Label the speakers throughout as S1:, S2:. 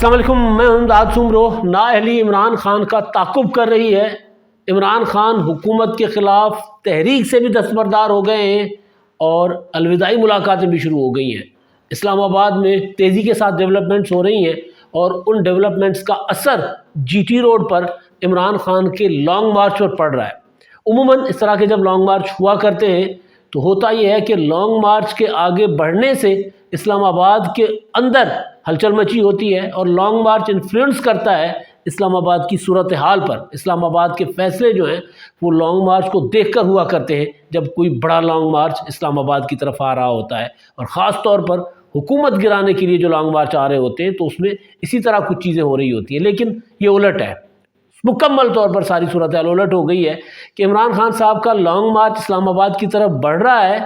S1: السلام علیکم، میں امداد سمرو۔ نااہلی عمران خان کا تعاقب کر رہی ہے۔ عمران خان حکومت کے خلاف تحریک سے بھی دستبردار ہو گئے ہیں اور الوداعی ملاقاتیں بھی شروع ہو گئی ہیں۔ اسلام آباد میں تیزی کے ساتھ ڈیولپمنٹس ہو رہی ہیں اور ان ڈیولپمنٹس کا اثر جی ٹی روڈ پر عمران خان کے لانگ مارچ پر پڑ رہا ہے۔ عموماً اس طرح کے جب لانگ مارچ ہوا کرتے ہیں تو ہوتا یہ ہے کہ لانگ مارچ کے آگے بڑھنے سے اسلام آباد کے اندر ہلچل مچی ہوتی ہے اور لانگ مارچ انفلوئنس کرتا ہے اسلام آباد کی صورتحال پر۔ اسلام آباد کے فیصلے جو ہیں وہ لانگ مارچ کو دیکھ کر ہوا کرتے ہیں جب کوئی بڑا لانگ مارچ اسلام آباد کی طرف آ رہا ہوتا ہے، اور خاص طور پر حکومت گرانے کے لیے جو لانگ مارچ آ رہے ہوتے ہیں تو اس میں اسی طرح کچھ چیزیں ہو رہی ہوتی ہیں۔ لیکن یہ الٹ ہے، مکمل طور پر ساری صورتحال الٹ ہو گئی ہے کہ عمران خان صاحب کا لانگ مارچ اسلام آباد کی طرف بڑھ رہا ہے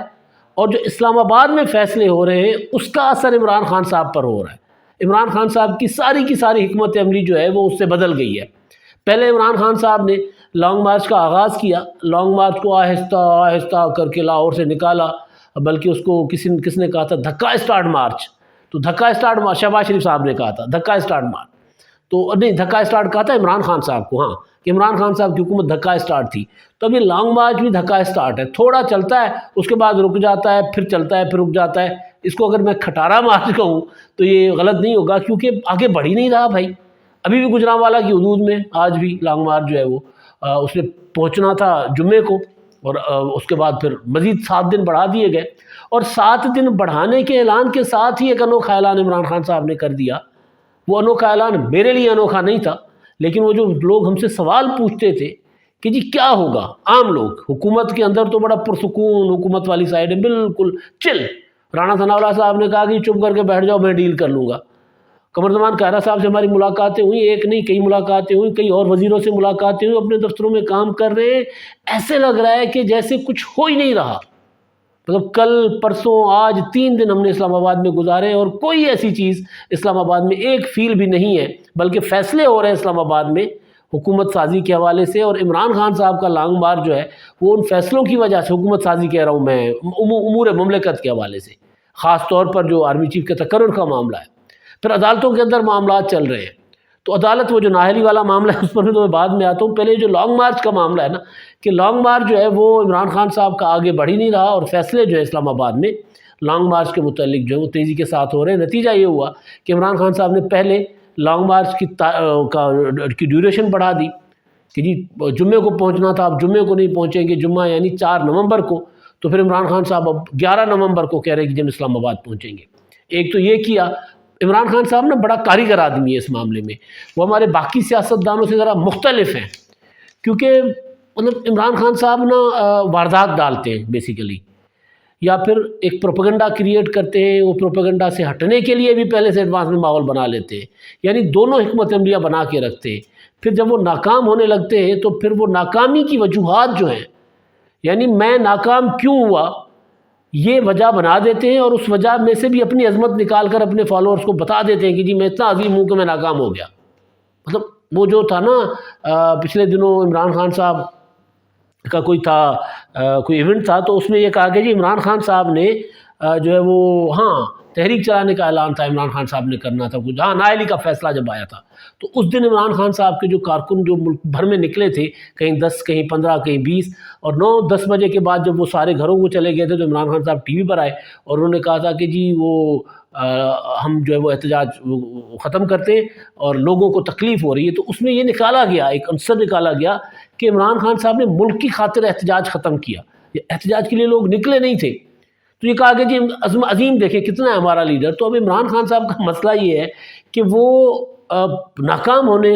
S1: اور جو اسلام آباد میں فیصلے ہو رہے ہیں اس کا اثر عمران خان صاحب پر ہو رہا ہے۔ عمران خان صاحب کی ساری حکمت عملی جو ہے وہ اس سے بدل گئی ہے۔ پہلے عمران خان صاحب نے لانگ مارچ کا آغاز کیا، لانگ مارچ کو آہستہ آہستہ کر کے لاہور سے نکالا، بلکہ اس کو کس نے کہا تھا دھکا اسٹارٹ مارچ، تو دھکا اسٹارٹ مارچ شہباز شریف صاحب نے کہا تھا دھکا اسٹارٹ مارچ، تو نہیں دھکا اسٹارٹ کہا تھا عمران خان صاحب کو، ہاں کہ عمران خان صاحب کی حکومت دھکا اسٹارٹ تھی۔ تو اب یہ لانگ مارچ بھی دھکا اسٹارٹ ہے، تھوڑا چلتا ہے اس کے بعد رک جاتا ہے، پھر چلتا ہے پھر رک جاتا ہے۔ اس کو اگر میں کھٹارا مارچ کہوں تو یہ غلط نہیں ہوگا، کیونکہ آگے بڑھ ہی نہیں رہا بھائی۔ ابھی بھی گجرانوالہ کی حدود میں آج بھی لانگ مارچ جو ہے وہ اس نے پہنچنا تھا جمعے کو، اور اس کے بعد پھر مزید 7 دن بڑھا دیے گئے، اور 7 دن بڑھانے کے اعلان کے ساتھ ہی ایک انوکھا اعلان عمران خان صاحب نے کر دیا۔ وہ انوکھا اعلان میرے لیے انوکھا نہیں تھا، لیکن وہ جو لوگ ہم سے سوال پوچھتے تھے کہ جی کیا ہوگا، عام لوگ حکومت کے اندر تو بڑا پرسکون، حکومت والی سائڈ ہے بالکل چل، رانا ثناء اللہ صاحب نے کہا کہ چپ کر کے بیٹھ جاؤ میں ڈیل کر لوں گا۔ قمر زمان کائرہ صاحب سے ہماری ملاقاتیں ہوئیں، ایک نہیں کئی ملاقاتیں ہوئیں، کئی اور وزیروں سے ملاقاتیں ہوئیں، اپنے دفتروں میں کام کر رہے ہیں، ایسے لگ رہا ہے کہ جیسے کچھ ہو ہی نہیں رہا۔ مطلب کل پرسوں آج 3 دن ہم نے اسلام آباد میں گزارے اور کوئی ایسی چیز اسلام آباد میں ایک فیل بھی نہیں ہے، بلکہ فیصلے ہو رہے ہیں اسلام آباد میں حکومت سازی کے حوالے سے، اور عمران خان صاحب کا لانگ مارچ جو ہے وہ ان فیصلوں کی وجہ سے، حکومت سازی کہہ رہا ہوں میں، امور مملکت کے حوالے سے، خاص طور پر جو آرمی چیف کے تقرر کا معاملہ ہے۔ پھر عدالتوں کے اندر معاملات چل رہے ہیں، تو عدالت وہ جو نااہلی والا معاملہ ہے اس پر بھی تو میں بعد میں آتا ہوں۔ پہلے جو لانگ مارچ کا معاملہ ہے نا، کہ لانگ مارچ جو ہے وہ عمران خان صاحب کا آگے بڑھ ہی نہیں رہا، اور فیصلے جو ہے اسلام آباد میں لانگ مارچ کے متعلق جو ہے وہ تیزی کے ساتھ ہو رہے ہیں۔ نتیجہ یہ ہوا کہ عمران خان صاحب نے پہلے لانگ مارچ کی ڈیوریشن بڑھا دی کہ جی جمعے کو پہنچنا تھا، اب جمعے کو نہیں پہنچیں گے، جمعہ یعنی 4 نومبر کو، تو پھر عمران خان صاحب اب 11 نومبر کو کہہ رہے ہیں کہ جب اسلام آباد پہنچیں گے۔ ایک تو یہ کیا، عمران خان صاحب نا بڑا کاریگر آدمی ہے اس معاملے میں، وہ ہمارے باقی سیاستدانوں سے ذرا مختلف ہیں، کیونکہ مطلب عمران خان صاحب نا واردات ڈالتے ہیں بیسیکلی، یا پھر ایک پروپیگنڈا کریٹ کرتے ہیں، وہ پروپیگنڈا سے ہٹنے کے لیے بھی پہلے سے ایڈوانس میں ماحول بنا لیتے ہیں، یعنی دونوں حکمت عملیاں بنا کے رکھتے ہیں۔ پھر جب وہ ناکام ہونے لگتے ہیں تو پھر وہ ناکامی کی وجوہات جو ہیں، یعنی میں ناکام کیوں ہوا یہ وجہ بنا دیتے ہیں، اور اس وجہ میں سے بھی اپنی عظمت نکال کر اپنے فالوورز کو بتا دیتے ہیں کہ جی میں اتنا عظیم ہوں کہ میں ناکام ہو گیا۔ مطلب وہ جو تھا نا پچھلے دنوں عمران خان صاحب کا کوئی ایونٹ تھا، تو اس میں یہ کہا کہ جی عمران خان صاحب نے جو ہے وہ تحریک چلانے کا اعلان تھا، عمران خان صاحب نے کرنا تھا کچھ، نااہلی کا فیصلہ جب آیا تھا تو اس دن عمران خان صاحب کے جو کارکن جو ملک بھر میں نکلے تھے، کہیں 10 کہیں 15 کہیں 20، اور 9-10 بجے کے بعد جب وہ سارے گھروں کو چلے گئے تھے تو عمران خان صاحب ٹی وی پر آئے اور انہوں نے کہا تھا کہ جی وہ ہم جو ہے وہ احتجاج ختم کرتے ہیں اور لوگوں کو تکلیف ہو رہی ہے۔ تو اس میں یہ نکالا گیا، ایک عنصر نکالا گیا کہ عمران خان صاحب نے ملک کی خاطر احتجاج ختم کیا، یہ احتجاج کے لیے لوگ نکلے نہیں تھے۔ تو یہ کہا کہ جی عظیم دیکھیں کتنا ہے ہمارا لیڈر۔ تو اب عمران خان صاحب کا مسئلہ یہ ہے کہ وہ ناکام ہونے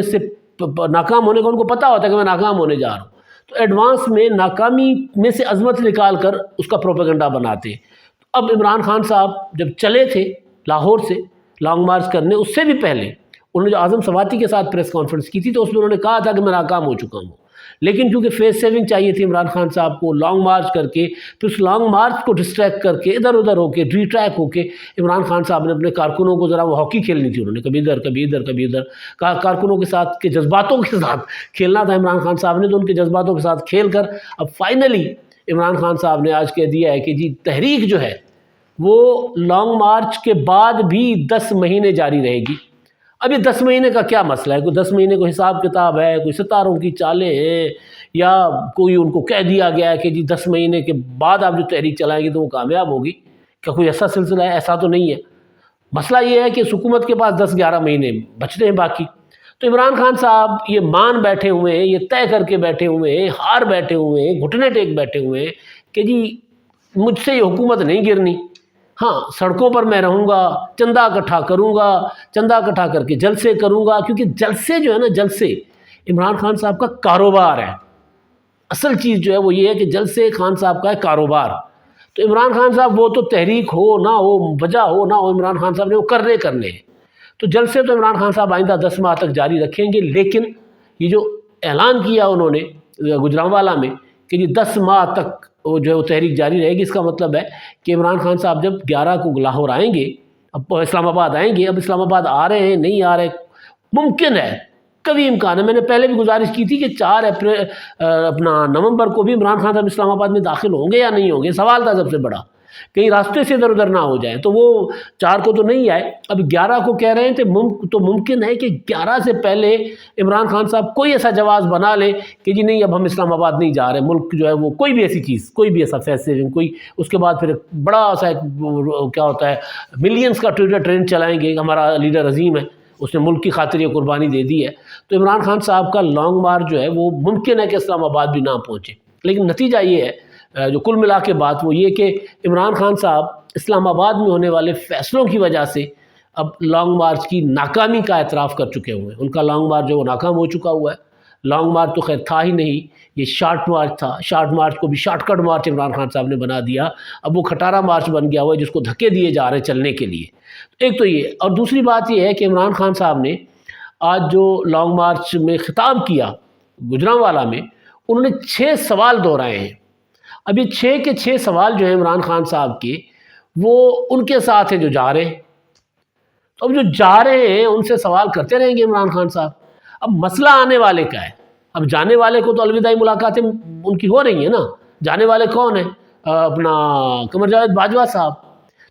S1: کا ان کو پتہ ہوتا ہے کہ میں ناکام ہونے جا رہا ہوں، تو ایڈوانس میں ناکامی میں سے عظمت نکال کر اس کا پروپیگنڈا بناتے ہیں۔ اب عمران خان صاحب جب چلے تھے لاہور سے لانگ مارچ کرنے، اس سے بھی پہلے انہوں نے جو اعظم سواتی کے ساتھ پریس کانفرنس کی تھی تو اس میں انہوں نے کہا تھا کہ میں ناکام ہو چکا ہوں، لیکن چونکہ فیس سیونگ چاہیے تھی عمران خان صاحب کو، لانگ مارچ کر کے پھر اس لانگ مارچ کو ڈسٹریکٹ کر کے ادھر ادھر ہو کے ری ٹریک ہو کے عمران خان صاحب نے اپنے کارکنوں کو ذرا وہ ہاکی کھیلنی تھی، انہوں نے کبھی ادھر کبھی ادھر کبھی ادھر، کارکنوں کے ساتھ کے جذباتوں کے ساتھ کھیلنا تھا عمران خان صاحب نے، تو ان کے جذباتوں کے ساتھ کھیل کر اب فائنلی عمران خان صاحب نے آج کہہ دیا ہے کہ جی تحریک جو ہے وہ لانگ مارچ کے بعد بھی 10 مہینے جاری رہے گی۔ اب یہ 10 مہینے کا کیا مسئلہ ہے؟ کوئی 10 مہینے کو حساب کتاب ہے، کوئی ستاروں کی چالیں ہیں، یا کوئی ان کو کہہ دیا گیا ہے کہ جی 10 مہینے کے بعد آپ جو تحریک چلائیں گے تو وہ کامیاب ہوگی؟ کیا کوئی ایسا سلسلہ ہے؟ ایسا تو نہیں ہے۔ مسئلہ یہ ہے کہ حکومت کے پاس 10-11 مہینے بچتے ہیں باقی، تو عمران خان صاحب یہ مان بیٹھے ہوئے ہیں، یہ طے کر کے بیٹھے ہوئے ہیں، ہار بیٹھے ہوئے ہیں، گھٹنے ٹیک بیٹھے ہوئے ہیں کہ جی مجھ سے یہ حکومت نہیں گرنی، ہاں سڑکوں پر میں رہوں گا، چندہ اکٹھا کروں گا، چندہ اکٹھا کر کے جلسے کروں گا، کیونکہ جلسے جو ہے نا، جلسے عمران خان صاحب کا کاروبار ہے۔ اصل چیز جو ہے وہ یہ ہے کہ جلسے خان صاحب کا ہے کاروبار۔ تو عمران خان صاحب وہ تو تحریک ہو نہ ہو، وجہ ہو نہ ہو، عمران خان صاحب نے وہ کرنے ہیں۔ تو جلسے تو عمران خان صاحب آئندہ 10 ماہ تک جاری رکھیں گے، لیکن یہ جو اعلان کیا انہوں نے گوجرانوالا میں کہ جی 10 ماہ تک وہ جو ہے وہ تحریک جاری رہے گی، اس کا مطلب ہے کہ عمران خان صاحب جب 11 کو لاہور آئیں گے، اب اسلام آباد آئیں گے، اب اسلام آباد آ رہے ہیں نہیں آ رہے، ممکن ہے، کبھی امکان ہے، میں نے پہلے بھی گزارش کی تھی کہ 4 نومبر کو بھی عمران خان صاحب اسلام آباد میں داخل ہوں گے یا نہیں ہوں گے، سوال تھا سب سے بڑا، کہیں راستے سے ادھر ادھر نہ ہو جائیں، تو وہ 4 کو تو نہیں آئے، اب 11 کو کہہ رہے ہیں تو ممکن ہے کہ 11 سے پہلے عمران خان صاحب کوئی ایسا جواز بنا لے کہ جی نہیں اب ہم اسلام آباد نہیں جا رہے، ملک جو ہے وہ کوئی بھی ایسی چیز، کوئی بھی ایسا فیصلے، کوئی اس کے بعد پھر بڑا سا کیا ہوتا ہے، ملینز کا ٹویٹر ٹرینڈ چلائیں گے، ہمارا لیڈر عظیم ہے، اس نے ملک کی خاطر یہ قربانی دے دی ہے، تو عمران خان صاحب کا لانگ مارچ جو ہے وہ ممکن ہے کہ اسلام آباد بھی نہ پہنچے، لیکن نتیجہ یہ ہے جو کل ملا کے بات وہ یہ کہ عمران خان صاحب اسلام آباد میں ہونے والے فیصلوں کی وجہ سے اب لانگ مارچ کی ناکامی کا اعتراف کر چکے ہوئے ہیں، ان کا لانگ مارچ جو وہ ناکام ہو چکا ہوا ہے۔ لانگ مارچ تو خیر تھا ہی نہیں، یہ شارٹ مارچ تھا، شارٹ مارچ کو بھی شارٹ کٹ مارچ عمران خان صاحب نے بنا دیا، اب وہ کھٹارا مارچ بن گیا ہوا ہے جس کو دھکے دیے جا رہے ہیں چلنے کے لیے۔ ایک تو یہ، اور دوسری بات یہ ہے کہ عمران خان صاحب نے آج جو لانگ مارچ میں خطاب کیا گوجرانوالا میں، انہوں نے 6 سوال دہرائے ہیں۔ اب یہ 6 کے 6 سوال جو ہیں عمران خان صاحب کے، وہ ان کے ساتھ ہیں جو جا رہے ہیں، تو اب جو جا رہے ہیں ان سے سوال کرتے رہیں گے عمران خان صاحب۔ اب مسئلہ آنے والے کا ہے، اب جانے والے کو تو الوداعی ملاقاتیں ان کی ہو رہی ہیں نا، جانے والے کون ہیں؟ اپنا قمر جاوید باجوہ صاحب۔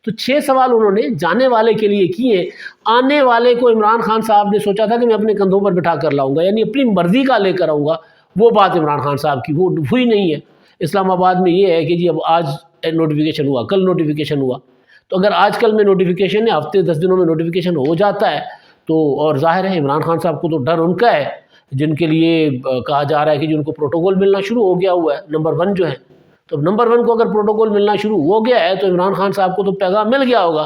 S1: تو 6 سوال انہوں نے جانے والے کے لیے کیے، آنے والے کو عمران خان صاحب نے سوچا تھا کہ میں اپنے کندھوں پر بٹھا کر لاؤں گا، یعنی اپنی مرضی کا لے کر آؤں گا، وہ بات عمران خان صاحب کی وہ ہوئی نہیں ہے۔ اسلام آباد میں یہ ہے کہ جی اب آج نوٹیفیکیشن ہوا، کل نوٹیفیکیشن ہوا، تو اگر آج کل میں نوٹیفیکیشن ہے، ہفتے 10 دنوں میں نوٹیفیکیشن ہو جاتا ہے تو، اور ظاہر ہے عمران خان صاحب کو تو ڈر ان کا ہے جن کے لیے کہا جا رہا ہے کہ جن کو پروٹوکول ملنا شروع ہو گیا ہوا ہے، نمبر 1 جو ہے، تو نمبر 1 کو اگر پروٹوکول ملنا شروع ہو گیا ہے تو عمران خان صاحب کو تو پیغام مل گیا ہوگا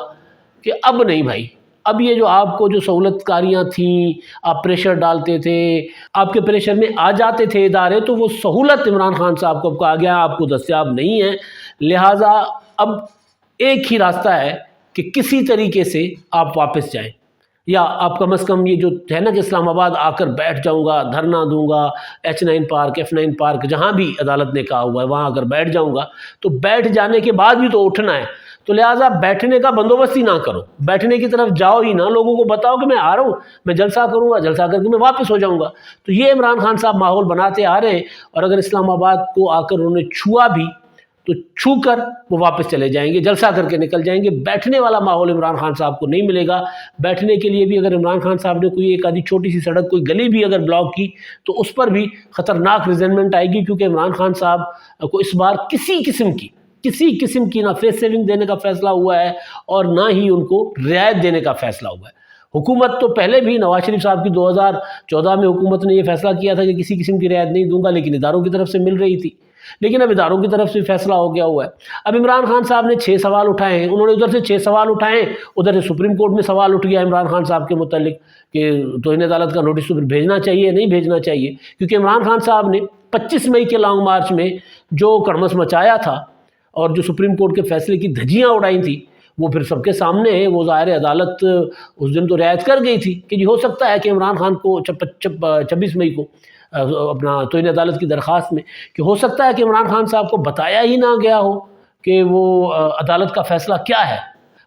S1: کہ اب نہیں بھائی، اب یہ جو آپ کو جو سہولت کاریاں تھیں، آپ پریشر ڈالتے تھے، آپ کے پریشر میں آ جاتے تھے ادارے، تو وہ سہولت عمران خان صاحب کو اب کہا گیا آپ کو دستیاب نہیں ہے، لہٰذا اب ایک ہی راستہ ہے کہ کسی طریقے سے آپ واپس جائیں، یا آپ کم از کم یہ جو ہے نا کہ اسلام آباد آ کر بیٹھ جاؤں گا، دھرنا دوں گا، H9 پارک، F9 پارک، جہاں بھی عدالت نے کہا ہوا ہے وہاں اگر بیٹھ جاؤں گا، تو بیٹھ جانے کے بعد بھی تو اٹھنا ہے، تو لہٰذا بیٹھنے کا بندوبست ہی نہ کرو، بیٹھنے کی طرف جاؤ ہی نہ، لوگوں کو بتاؤ کہ میں آ رہا ہوں، میں جلسہ کروں گا، جلسہ کر کے میں واپس ہو جاؤں گا۔ تو یہ عمران خان صاحب ماحول بناتے آ رہے ہیں، اور اگر اسلام آباد کو آ کر انہوں نے چھوا بھی تو چھو کر وہ واپس چلے جائیں گے، جلسہ کر کے نکل جائیں گے، بیٹھنے والا ماحول عمران خان صاحب کو نہیں ملے گا۔ بیٹھنے کے لیے بھی اگر عمران خان صاحب نے کوئی ایک آدھی چھوٹی سی سڑک، کوئی گلی بھی اگر بلاک کی تو اس پر بھی خطرناک ریزنمنٹ آئے گی، کیونکہ عمران خان صاحب کو اس بار کسی قسم کی نہ فیس سیونگ دینے کا فیصلہ ہوا ہے اور نہ ہی ان کو رعایت دینے کا فیصلہ ہوا ہے۔ حکومت تو پہلے بھی نواز شریف صاحب کی 2014 میں حکومت نے یہ فیصلہ کیا تھا کہ کسی قسم کی رعایت نہیں دوں گا، لیکن اداروں کی طرف سے مل رہی تھی، لیکن اب اداروں کی طرف سے فیصلہ ہو گیا ہوا ہے۔ اب عمران خان صاحب نے 6 سوال اٹھائے ہیں، انہوں نے ادھر سے 6 سوال اٹھائے ہیں، ادھر سے سپریم کورٹ میں سوال اٹھ گیا عمران خان صاحب کے متعلق کہ توہین عدالت کا نوٹس تو پھر بھیجنا چاہیے نہیں بھیجنا چاہیے، کیونکہ عمران خان صاحب نے 25 مئی کے لانگ مارچ میں جو کڑمس مچایا تھا اور جو سپریم کورٹ کے فیصلے کی دھجیاں اڑائی تھیں، وہ پھر سب کے سامنے ہے، وہ ظاہر عدالت اس دن تو رعایت کر گئی تھی کہ جی ہو سکتا ہے کہ عمران خان کو 26 مئی کو اپنا توہین عدالت کی درخواست میں کہ ہو سکتا ہے کہ عمران خان صاحب کو بتایا ہی نہ گیا ہو کہ وہ عدالت کا فیصلہ کیا ہے،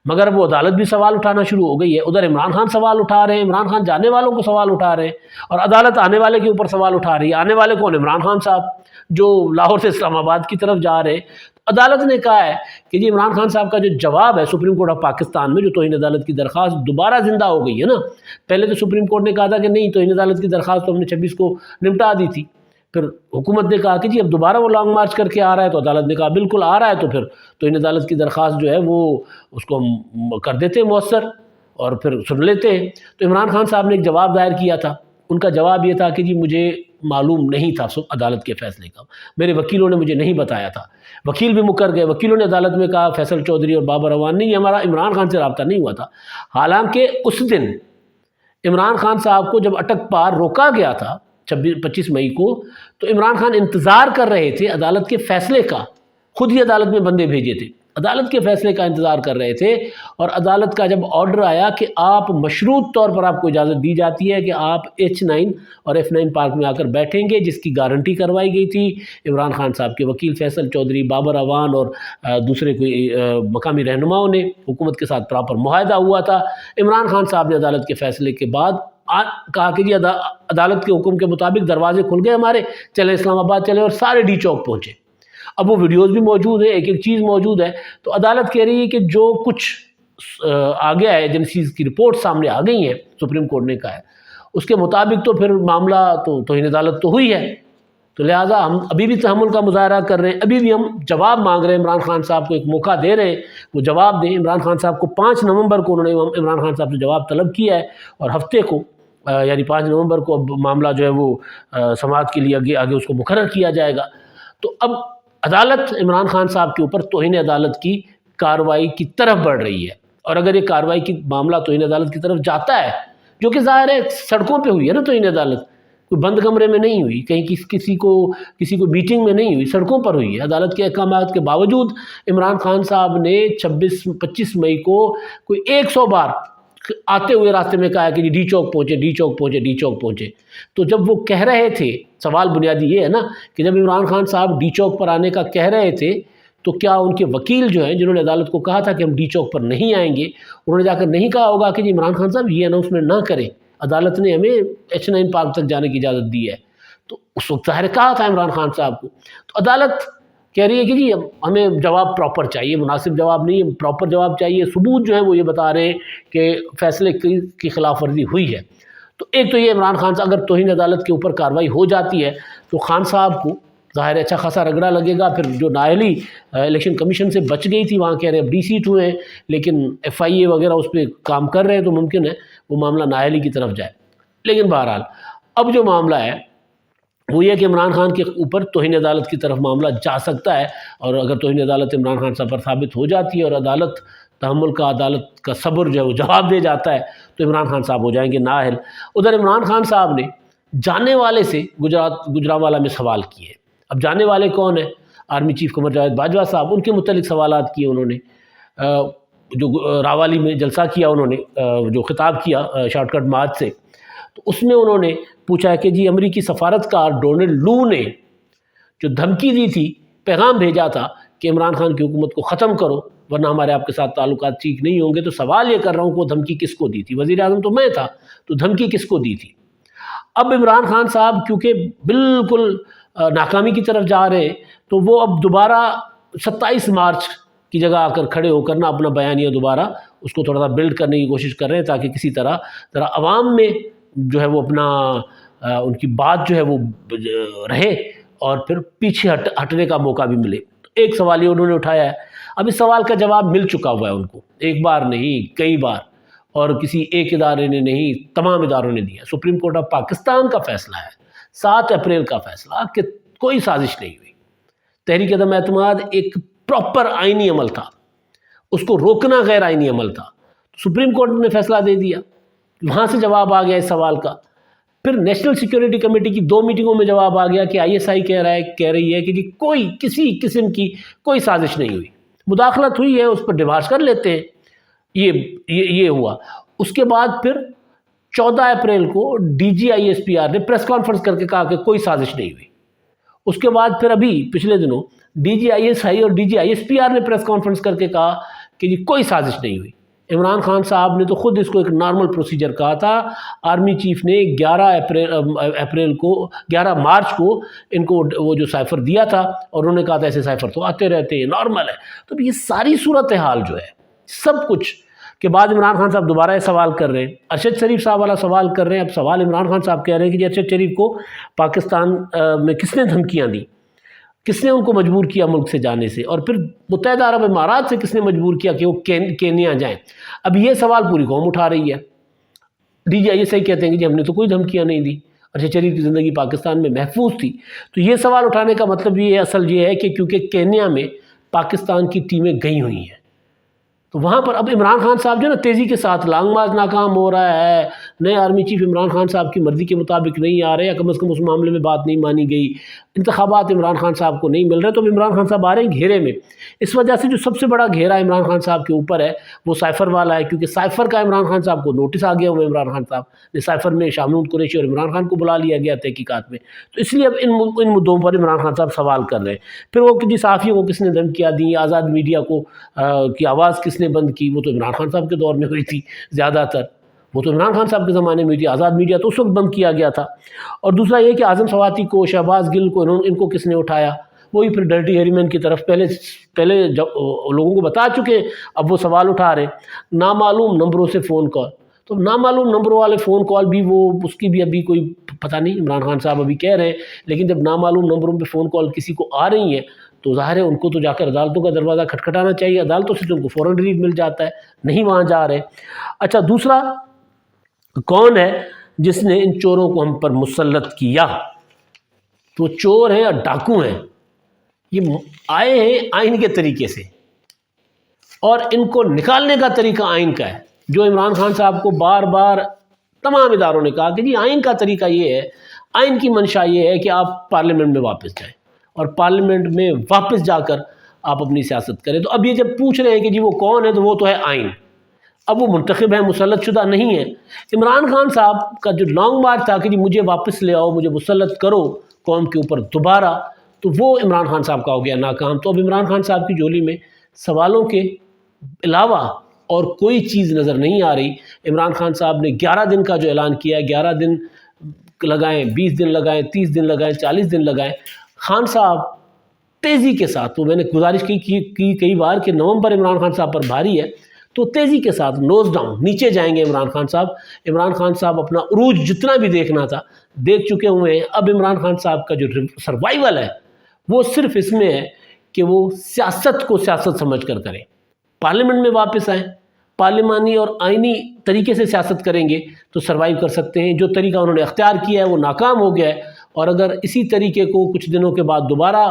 S1: مگر اب وہ عدالت بھی سوال اٹھانا شروع ہو گئی ہے. ادھر عمران خان سوال اٹھا رہے ہیں، عمران خان جانے والوں کو سوال اٹھا رہے ہیں، اور عدالت آنے والے کے اوپر سوال اٹھا رہی ہے. آنے والے کون؟ عمران خان صاحب جو لاہور سے اسلام آباد کی طرف جا رہے ہیں. عدالت نے کہا ہے کہ جی عمران خان صاحب کا جو جواب ہے سپریم کورٹ آف پاکستان میں، جو توہین عدالت کی درخواست دوبارہ زندہ ہو گئی ہے نا. پہلے تو سپریم کورٹ نے کہا تھا کہ نہیں، توہین عدالت کی درخواست تو ہم نے 26 کو نمٹا دی تھی. پھر حکومت نے کہا کہ جی اب دوبارہ وہ لانگ مارچ کر کے آ رہا ہے، تو عدالت نے کہا بالکل آ رہا ہے، تو پھر توہین عدالت کی درخواست جو ہے وہ اس کو ہم کر دیتے ہیں مؤثر اور پھر سن لیتے ہیں. تو عمران خان صاحب نے ایک جواب دائر کیا تھا. ان کا جواب یہ تھا کہ جی مجھے معلوم نہیں تھا عدالت کے فیصلے کا، میرے وکیلوں نے مجھے نہیں بتایا تھا. وکیل بھی مکر گئے. وکیلوں نے عدالت میں کہا فیصل چودھری اور بابر اعوان نہیں، ہمارا عمران خان سے رابطہ نہیں ہوا تھا. حالانکہ اس دن عمران خان صاحب کو جب اٹک پار روکا گیا تھا 25 مئی کو، تو عمران خان انتظار کر رہے تھے عدالت کے فیصلے کا. خود ہی عدالت میں بندے بھیجے تھے، عدالت کے فیصلے کا انتظار کر رہے تھے. اور عدالت کا جب آرڈر آیا کہ آپ مشروط طور پر آپ کو اجازت دی جاتی ہے کہ آپ H9 اور F9 پارک میں آ کر بیٹھیں گے، جس کی گارنٹی کروائی گئی تھی عمران خان صاحب کے وکیل فیصل چودھری، بابر اعوان اور دوسرے کوئی مقامی رہنماؤں نے. حکومت کے ساتھ پراپر معاہدہ ہوا تھا. عمران خان صاحب نے عدالت کے فیصلے کے بعد کہا کہ جی عدالت کے حکم کے مطابق دروازے کھل گئے ہمارے، چلے اسلام آباد چلے، اور سارے ڈی چوک پہنچے. اب وہ ویڈیوز بھی موجود ہیں، ایک ایک چیز موجود ہے. تو عدالت کہہ رہی ہے کہ جو کچھ آ گیا ہے، ایجنسیز کی رپورٹ سامنے آ گئی ہیں، سپریم کورٹ نے کہا ہے اس کے مطابق تو پھر معاملہ تو توہین عدالت تو ہوئی ہے. تو لہٰذا ہم ابھی بھی تحمل کا مظاہرہ کر رہے ہیں، ابھی بھی ہم جواب مانگ رہے ہیں. عمران خان صاحب کو ایک موقع دے رہے ہیں وہ جواب دیں. عمران خان صاحب کو 5 نومبر کو انہوں نے عمران خان صاحب سے جواب طلب کیا ہے، اور ہفتے کو یعنی 5 نومبر کو اب معاملہ جو ہے وہ سماعت کے لیے آگے اس کو مقرر کیا جائے گا. تو اب عدالت عمران خان صاحب کے اوپر توہین عدالت کی کارروائی کی طرف بڑھ رہی ہے. اور اگر یہ کارروائی کی معاملہ توہین عدالت کی طرف جاتا ہے، جو کہ ظاہر ہے سڑکوں پہ ہوئی ہے نا توہین عدالت، کوئی بند کمرے میں نہیں ہوئی، کہیں کسی کو میٹنگ میں نہیں ہوئی، سڑکوں پر ہوئی ہے. عدالت کے احکامات کے باوجود عمران خان صاحب نے 25 مئی کو کوئی 100 بار آتے ہوئے راستے میں کہا کہ جی ڈی چوک پہنچے، ڈی چوک پہنچے، ڈی چوک پہنچے. تو جب وہ کہہ رہے تھے، سوال بنیادی یہ ہے نا کہ جب عمران خان صاحب ڈی چوک پر آنے کا کہہ رہے تھے، تو کیا ان کے وکیل جو ہیں جنہوں نے عدالت کو کہا تھا کہ ہم ڈی چوک پر نہیں آئیں گے، انہوں نے جا کر نہیں کہا ہوگا کہ جی عمران خان صاحب یہ اناؤنسمنٹ نہ کریں، عدالت نے ہمیں H9 پارک تک جانے کی اجازت دی ہے. تو اس وقت ظاہر کہا تھا عمران خان صاحب کو. تو عدالت کہہ رہی ہے کہ جی ہمیں جواب پراپر چاہیے، مناسب جواب نہیں، پراپر جواب چاہیے. ثبوت جو ہے وہ یہ بتا رہے ہیں کہ فیصلے کی خلاف ورزی ہوئی ہے. تو ایک تو یہ عمران خان صاحب اگر توہین عدالت کے اوپر کارروائی ہو جاتی ہے تو خان صاحب کو ظاہر اچھا خاصا رگڑا لگے گا. پھر جو نااہلی الیکشن کمیشن سے بچ گئی تھی، وہاں کہہ رہے ہیں اب ڈی سیٹ ہوئے ہیں، لیکن FIA وغیرہ اس پہ کام کر رہے ہیں، تو ممکن ہے وہ معاملہ نااہلی کی طرف جائے. لیکن بہرحال اب جو معاملہ ہے وہ یہ کہ عمران خان کے اوپر توہین عدالت کی طرف معاملہ جا سکتا ہے. اور اگر توہین عدالت عمران خان صاحب پر ثابت ہو جاتی ہے اور عدالت تحمل کا، عدالت کا صبر جو ہے وہ جواب دے جاتا ہے، تو عمران خان صاحب ہو جائیں گے نااہل. ادھر عمران خان صاحب نے جانے والے سے گجرانوالہ میں سوال کیے. اب جانے والے کون ہیں؟ آرمی چیف قمر جاوید باجوہ صاحب. ان کے متعلق سوالات کیے انہوں نے. جو راوالی میں جلسہ کیا انہوں نے، جو خطاب کیا شارٹ کٹ مارچ سے، تو اس میں انہوں نے پوچھا ہے کہ جی امریکی سفارتکار ڈونلڈ لو نے جو دھمکی دی تھی، پیغام بھیجا تھا کہ عمران خان کی حکومت کو ختم کرو ورنہ ہمارے آپ کے ساتھ تعلقات ٹھیک نہیں ہوں گے. تو سوال یہ کر رہا ہوں کہ وہ دھمکی کس کو دی تھی؟ وزیر اعظم تو میں تھا، تو دھمکی کس کو دی تھی؟ اب عمران خان صاحب کیونکہ بالکل ناکامی کی طرف جا رہے ہیں، تو وہ اب دوبارہ 27 مارچ کی جگہ آ کر کھڑے ہو کر نا اپنا بیانیہ دوبارہ اس کو تھوڑا سا بلڈ کرنے کی کوشش کر رہے ہیں، تاکہ کسی طرح ذرا عوام میں جو ہے وہ اپنا ان کی بات جو ہے وہ رہے اور پھر پیچھے ہٹنے کا موقع بھی ملے. ایک سوال یہ انہوں نے اٹھایا ہے. اب اس سوال کا جواب مل چکا ہوا ہے ان کو، ایک بار نہیں کئی بار، اور کسی ایک ادارے نے نہیں، تمام اداروں نے دیا. سپریم کورٹ آف پاکستان کا فیصلہ ہے 7 اپریل کا فیصلہ کہ کوئی سازش نہیں ہوئی. تحریک عدم اعتماد ایک پراپر آئینی عمل تھا، اس کو روکنا غیر آئینی عمل تھا. سپریم کورٹ نے فیصلہ دے دیا، وہاں سے جواب آ گیا اس سوال کا. پھر نیشنل سیکیورٹی کمیٹی کی 2 میٹنگوں میں جواب آ گیا کہ ISI کہہ رہی ہے کہ جی کسی قسم کی کوئی سازش نہیں ہوئی، مداخلت ہوئی ہے، اس پر ڈیوارس کر لیتے ہیں. یہ ہوا. اس کے بعد پھر 14 اپریل کو DG ISPR نے پریس کانفرنس کر کے کہا کہ کوئی سازش نہیں ہوئی. اس کے بعد پھر ابھی پچھلے دنوں DG ISI اور DG ISPR نے پریس کانفرنس کر کے کہا کہ جی کوئی سازش نہیں ہوئی. عمران خان صاحب نے تو خود اس کو ایک نارمل پروسیجر کہا تھا. آرمی چیف نے 11 مارچ کو ان کو وہ جو سائفر دیا تھا اور انہوں نے کہا تھا ایسے سائفر تو آتے رہتے ہیں، نارمل ہے. تو یہ ساری صورتحال جو ہے سب کچھ کے بعد عمران خان صاحب دوبارہ یہ سوال کر رہے ہیں، ارشد شریف صاحب والا سوال کر رہے ہیں. اب سوال عمران خان صاحب کہہ رہے ہیں کہ جی ارشد شریف کو پاکستان میں کس نے دھمکیاں دی، کس نے ان کو مجبور کیا ملک سے جانے سے، اور پھر متحدہ عرب امارات سے کس نے مجبور کیا کہ وہ کینیا جائیں. اب یہ سوال پوری قوم اٹھا رہی ہے. ڈی جی آئی یہ صحیح کہتے ہیں کہ جی ہم نے تو کوئی دھمکیاں نہیں دی، ارشد شریف کی زندگی پاکستان میں محفوظ تھی. تو یہ سوال اٹھانے کا مطلب یہ ہے، اصل یہ ہے کہ کیونکہ کینیا میں پاکستان کی ٹیمیں گئی ہوئی ہیں، تو وہاں پر اب عمران خان صاحب جو نا تیزی کے ساتھ لانگ مارچ ناکام ہو رہا ہے، نئے آرمی چیف عمران خان صاحب کی مرضی کے مطابق نہیں آ رہے، یا کم از کم اس معاملے میں بات نہیں مانی گئی، انتخابات عمران خان صاحب کو نہیں مل رہے، تو اب عمران خان صاحب آ رہے ہیں گھیرے میں. اس وجہ سے جو سب سے بڑا گھیرا عمران خان صاحب کے اوپر ہے وہ سائفر والا ہے، کیونکہ سائفر کا عمران خان صاحب کو نوٹس آ گیا ہوا ہے. عمران خان صاحب نے سائفر میں شاہ محمود قریشی اور عمران خان کو بلا لیا گیا تحقیقات میں، تو اس لیے اب ان مدعوں پر عمران خان صاحب سوال کر رہے ہیں. پھر وہ کہ جی صحافیوں کو کس نے دھمکیاں دیں، آزاد میڈیا کو کی آواز کس نے بند کی، وہ تو عمران خان صاحب کے دور میں ہوئی تھی زیادہ تر، وہ تو عمران خان صاحب کے زمانے میں ہوئی تھی. آزاد میڈیا تو اس وقت بند کیا گیا تھا. اور دوسرا یہ کہ اعظم سواتی کو، شہباز گل کو، ان کو کس نے اٹھایا، وہی پھر ڈرٹی ہیری مین کی طرف پہلے لوگوں کو بتا چکے، اب وہ سوال اٹھا رہے. نامعلوم نمبروں سے فون کال، تو نامعلوم نمبروں والے فون کال بھی وہ اس کی بھی ابھی کوئی پتہ نہیں، عمران خان صاحب ابھی کہہ رہے ہیں، لیکن جب نامعلوم نمبروں پہ فون کال کسی کو آ رہی ہیں تو ظاہر ہے ان کو تو جا کر عدالتوں کا دروازہ کھٹکھٹانا چاہیے، عدالتوں سے تو ان کو فوراً ریلیف مل جاتا ہے، نہیں وہاں جا رہے. اچھا دوسرا کون ہے جس نے ان چوروں کو ہم پر مسلط کیا؟ تو چور ہیں اور ڈاکو ہیں، یہ آئے ہیں آئین کے طریقے سے، اور ان کو نکالنے کا طریقہ آئین کا ہے، جو عمران خان صاحب کو بار بار تمام اداروں نے کہا کہ جی آئین کا طریقہ یہ ہے، آئین کی منشا یہ ہے کہ آپ پارلیمنٹ میں واپس جائیں اور پارلیمنٹ میں واپس جا کر آپ اپنی سیاست کریں. تو اب یہ جب پوچھ رہے ہیں کہ جی وہ کون ہے، تو وہ تو ہے آئین. اب وہ منتخب ہے، مسلط شدہ نہیں ہے. عمران خان صاحب کا جو لانگ مارچ تھا کہ جی مجھے واپس لے آؤ، مجھے مسلط کرو قوم کے اوپر دوبارہ، تو وہ عمران خان صاحب کا ہو گیا ناکام. تو اب عمران خان صاحب کی جولی میں سوالوں کے علاوہ اور کوئی چیز نظر نہیں آ رہی. عمران خان صاحب نے 11 دن کا جو اعلان کیا ہے، 11 دن لگائیں، 20 دن لگائیں، 30 دن لگائیں، 40 دن لگائیں، خان صاحب تیزی کے ساتھ، تو میں نے گزارش کی کئی بار کہ نومبر عمران خان صاحب پر بھاری ہے، تو تیزی کے ساتھ نوز ڈاؤن نیچے جائیں گے عمران خان صاحب. عمران خان صاحب اپنا عروج جتنا بھی دیکھنا تھا دیکھ چکے ہوئے ہیں. اب عمران خان صاحب کا جو سروائیول ہے وہ صرف اس میں ہے کہ وہ سیاست کو سیاست سمجھ کر کریں، پارلیمنٹ میں واپس آئیں، پارلیمانی اور آئینی طریقے سے سیاست کریں گے تو سروائیو کر سکتے ہیں. جو طریقہ انہوں نے اختیار کیا ہے وہ ناکام ہو گیا ہے، اور اگر اسی طریقے کو کچھ دنوں کے بعد دوبارہ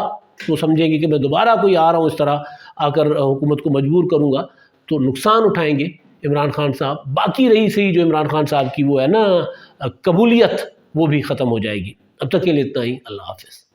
S1: وہ سمجھیں گے کہ میں دوبارہ کوئی آ رہا ہوں اس طرح آ کر حکومت کو مجبور کروں گا، تو نقصان اٹھائیں گے عمران خان صاحب. باقی رہی صحیح جو عمران خان صاحب کی وہ ہے نا قبولیت، وہ بھی ختم ہو جائے گی. اب تک کے لیے اتنا ہی. اللہ حافظ.